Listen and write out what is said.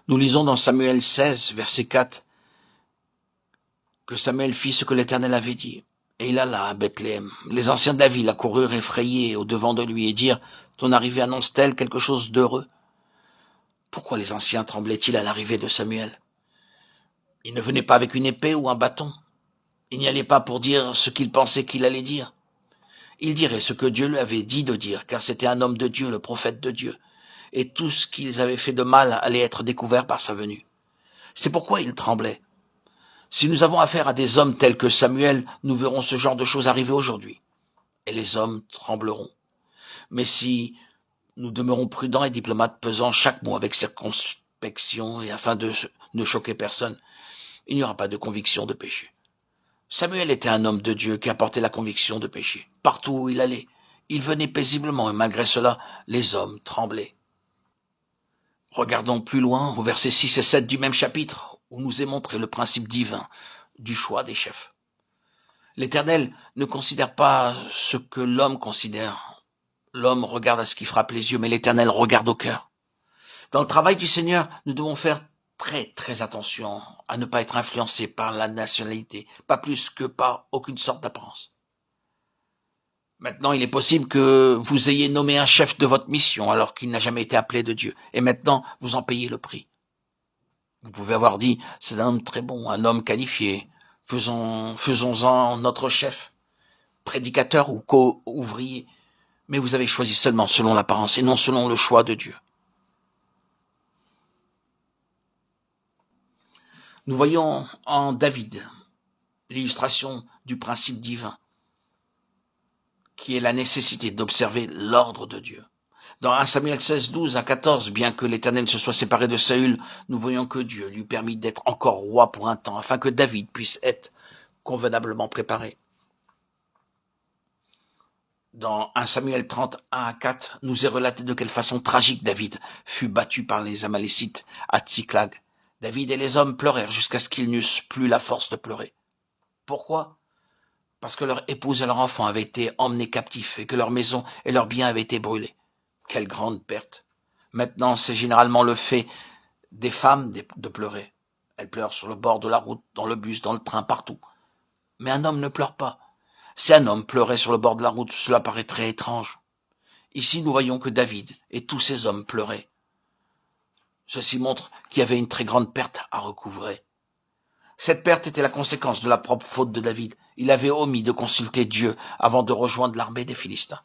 Nous lisons dans Samuel 16, verset 4, que Samuel fit ce que l'Éternel avait dit. Et il alla à Bethléem. Les anciens de la ville accoururent effrayés au-devant de lui et dirent, « Ton arrivée annonce-t-elle quelque chose d'heureux ?» Pourquoi les anciens tremblaient-ils à l'arrivée de Samuel? Il ne venait pas avec une épée ou un bâton. Il n'y allait pas pour dire ce qu'il pensait qu'il allait dire. Il dirait ce que Dieu lui avait dit de dire, car c'était un homme de Dieu, le prophète de Dieu. Et tout ce qu'ils avaient fait de mal allait être découvert par sa venue. C'est pourquoi il tremblait. Si nous avons affaire à des hommes tels que Samuel, nous verrons ce genre de choses arriver aujourd'hui. Et les hommes trembleront. Mais si nous demeurons prudents et diplomates, pesant chaque mot avec circonspection et afin de ne choquer personne, il n'y aura pas de conviction de péché. Samuel était un homme de Dieu qui apportait la conviction de péché. Partout où il allait, il venait paisiblement et malgré cela, les hommes tremblaient. Regardons plus loin au verset 6 et 7 du même chapitre où nous est montré le principe divin du choix des chefs. L'Éternel ne considère pas ce que l'homme considère. L'homme regarde à ce qui frappe les yeux, mais l'Éternel regarde au cœur. Dans le travail du Seigneur, nous devons faire très attention à ne pas être influencés par la nationalité, pas plus que par aucune sorte d'apparence. Maintenant, il est possible que vous ayez nommé un chef de votre mission alors qu'il n'a jamais été appelé de Dieu. Et maintenant, vous en payez le prix. Vous pouvez avoir dit, c'est un homme très bon, un homme qualifié. Faisons-en notre chef, prédicateur ou co-ouvrier. Mais vous avez choisi seulement selon l'apparence et non selon le choix de Dieu. Nous voyons en David l'illustration du principe divin, qui est la nécessité d'observer l'ordre de Dieu. Dans 1 Samuel 16, 12 à 14, bien que l'Éternel se soit séparé de Saül, nous voyons que Dieu lui permit d'être encore roi pour un temps, afin que David puisse être convenablement préparé. Dans 1 Samuel 30, 1 à 4, nous est relaté de quelle façon tragique David fut battu par les Amalécites à Tsiklag. David et les hommes pleurèrent jusqu'à ce qu'ils n'eussent plus la force de pleurer. Pourquoi? Parce que leur épouse et leur enfant avaient été emmenés captifs et que leur maison et leurs biens avaient été brûlés. Quelle grande perte! Maintenant, c'est généralement le fait des femmes de pleurer. Elles pleurent sur le bord de la route, dans le bus, dans le train, partout. Mais un homme ne pleure pas. Si un homme pleurait sur le bord de la route, cela paraîtrait étrange. Ici, nous voyons que David et tous ces hommes pleuraient. Ceci montre qu'il y avait une très grande perte à recouvrer. Cette perte était la conséquence de la propre faute de David. Il avait omis de consulter Dieu avant de rejoindre l'armée des Philistins.